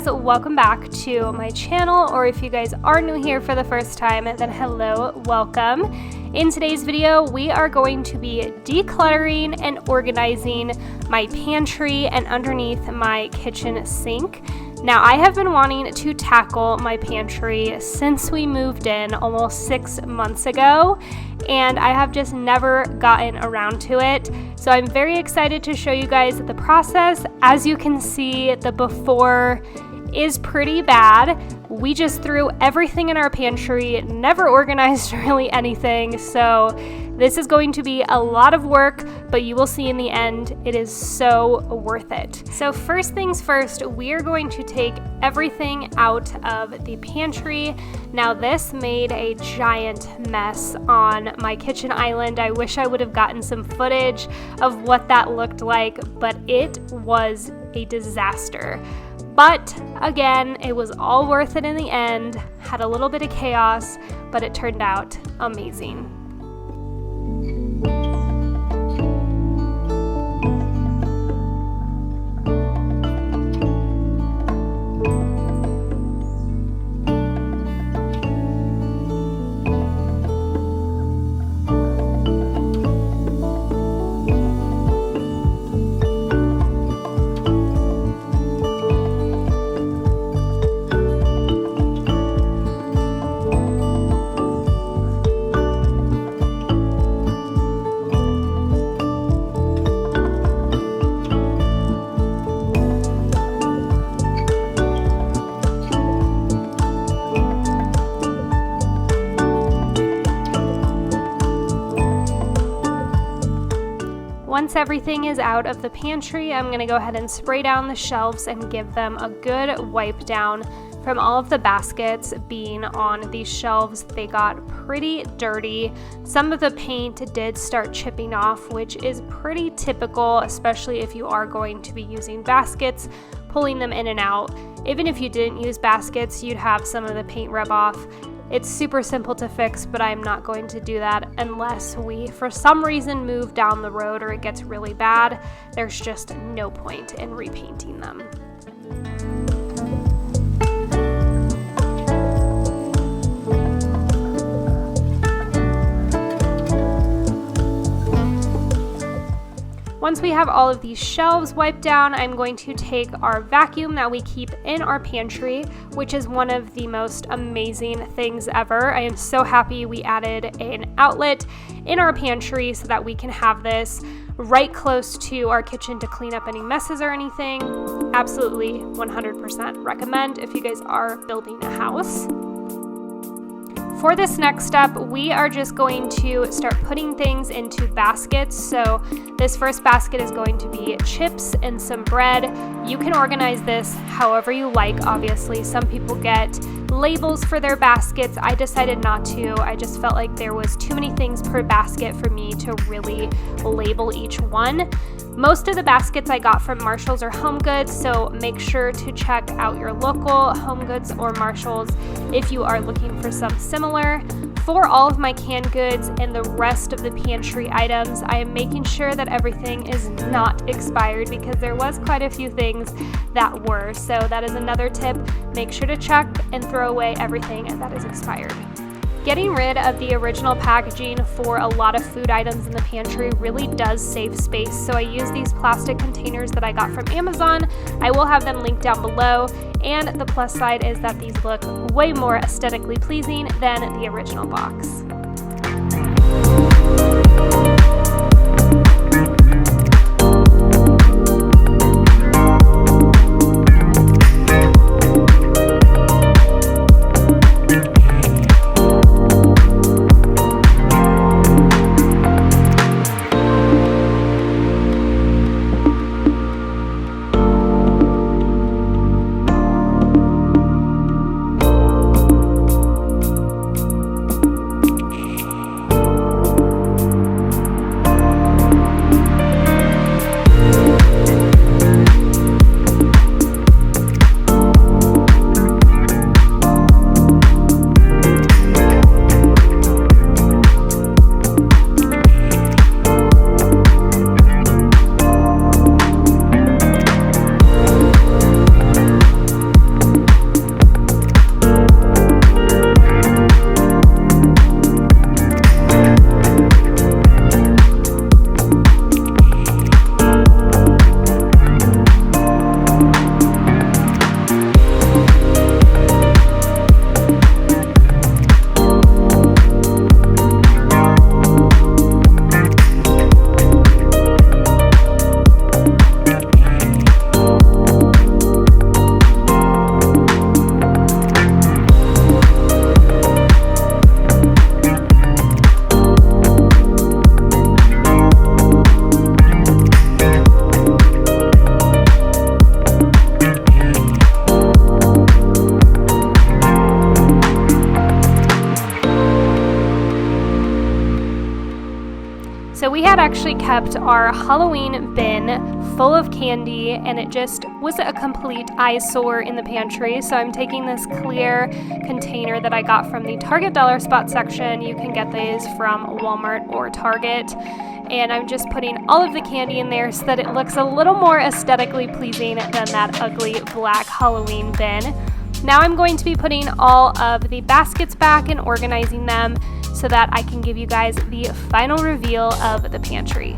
guys, welcome back to my channel, or if you guys are new here for the first time, then hello, welcome. In today's video, we are going to be decluttering and organizing my pantry and underneath my kitchen sink. Now, I have been wanting to tackle my pantry since we moved in almost 6 months ago, and I have just never gotten around to it. So I'm very excited to show you guys the process. As you can see, the before is pretty bad. We just threw everything in our pantry, never organized really anything. So this is going to be a lot of work, but you will see in the end, it is so worth it. So first things first, we are going to take everything out of the pantry. Now this made a giant mess on my kitchen island. I wish I would have gotten some footage of what that looked like, but it was a disaster. But again, it was all worth it in the end. Had a little bit of chaos, but it turned out amazing. Once everything is out of the pantry, I'm going to go ahead and spray down the shelves and give them a good wipe down from all of the baskets being on these shelves. They got pretty dirty. Some of the paint did start chipping off, which is pretty typical, especially if you are going to be using baskets, pulling them in and out. Even if you didn't use baskets, you'd have some of the paint rub off. It's super simple to fix, but I'm not going to do that unless we, for some reason, move down the road or it gets really bad. There's just no point in repainting them. Once we have all of these shelves wiped down, I'm going to take our vacuum that we keep in our pantry, which is one of the most amazing things ever. I am so happy we added an outlet in our pantry so that we can have this right close to our kitchen to clean up any messes or anything. Absolutely 100% recommend if you guys are building a house. For this next step, we are just going to start putting things into baskets. So this first basket is going to be chips and some bread. You can organize this however you like, obviously. Some people get labels for their baskets. I decided not to. I just felt like there was too many things per basket for me to really label each one. Most of the baskets I got from Marshalls or Home Goods, so make sure to check out your local Home Goods or Marshalls if you are looking for some similar. For all of my canned goods and the rest of the pantry items, I am making sure that everything is not expired because there was quite a few things that were. So that is another tip. Make sure to check and throw away everything that is expired. Getting rid of the original packaging for a lot of food items in the pantry really does save space. So I use these plastic containers that I got from Amazon. I will have them linked down below. And the plus side is that these look way more aesthetically pleasing than the original box. we had actually kept our Halloween bin full of candy, and it just was a complete eyesore in the pantry. So I'm taking this clear container that I got from the Target Dollar Spot section. You can get these from Walmart or Target. And I'm just putting all of the candy in there so that it looks a little more aesthetically pleasing than that ugly black Halloween bin. Now I'm going to be putting all of the baskets back and organizing them so that I can give you guys the final reveal of the pantry.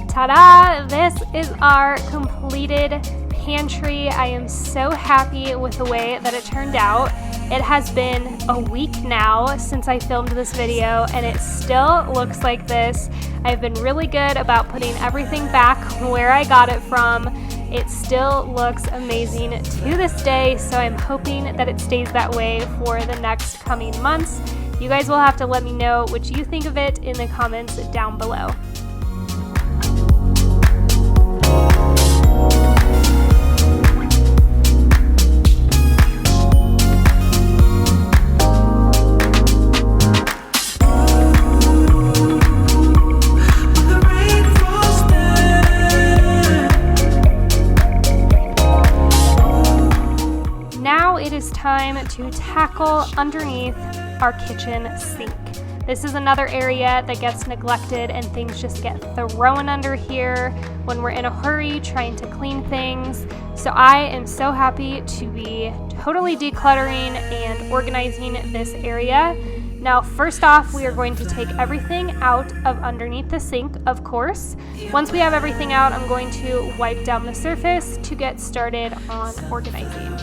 Ta-da! This is our completed pantry. I am so happy with the way that it turned out. It has been a week now since I filmed this video, and it still looks like this. I've been really good about putting everything back where I got it from. It still looks amazing to this day, so I'm hoping that it stays that way for the next coming months. You guys will have to let me know what you think of it in the comments down below. Time to tackle underneath our kitchen sink. This is another area that gets neglected and things just get thrown under here when we're in a hurry trying to clean things. So I am so happy to be totally decluttering and organizing this area. Now, first off, we are going to take everything out of underneath the sink, of course. Once we have everything out, I'm going to wipe down the surface to get started on organizing.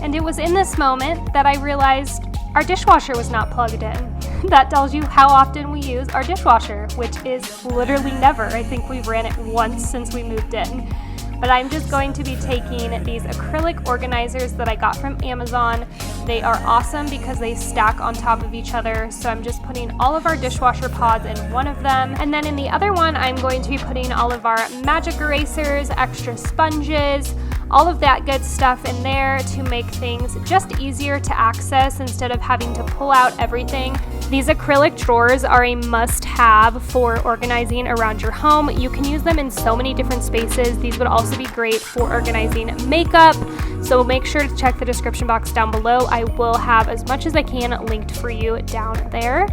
And it was in this moment that I realized our dishwasher was not plugged in. That tells you how often we use our dishwasher, which is literally never. I think we've ran it once since we moved in. But I'm just going to be taking these acrylic organizers that I got from Amazon. They are awesome because they stack on top of each other. So I'm just putting all of our dishwasher pods in one of them. And then in the other one, I'm going to be putting all of our magic erasers, extra sponges, all of that good stuff in there to make things just easier to access instead of having to pull out everything. These acrylic drawers are a must-have for organizing around your home. You can use them in so many different spaces. These would also be great for organizing makeup. So make sure to check the description box down below. I will have as much as I can linked for you down there.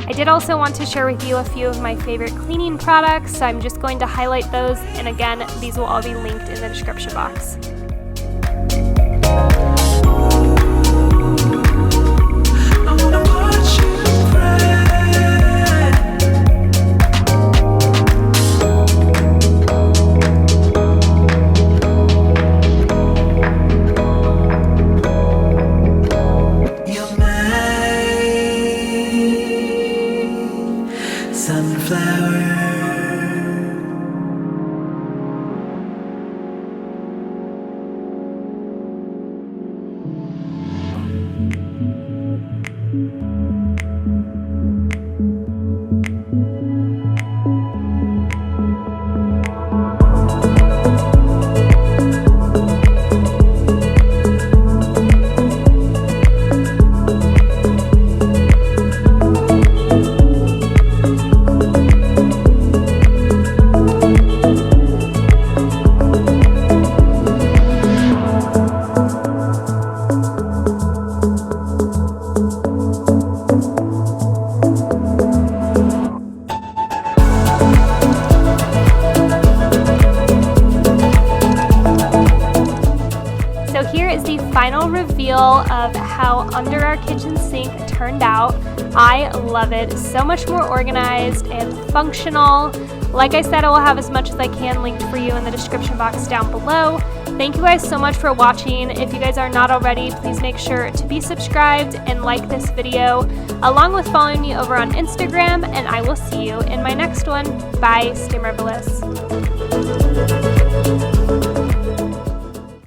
I did also want to share with you a few of my favorite cleaning products, so I'm just going to highlight those, and again, these will all be linked in the description box. feel of how under our kitchen sink turned out. I love it. So much more organized and functional. Like I said, I will have as much as I can linked for you in the description box down below. Thank you guys so much for watching. If you guys are not already, please make sure to be subscribed and like this video, along with following me over on Instagram, and I will see you in my next one. Bye, stay marvelous.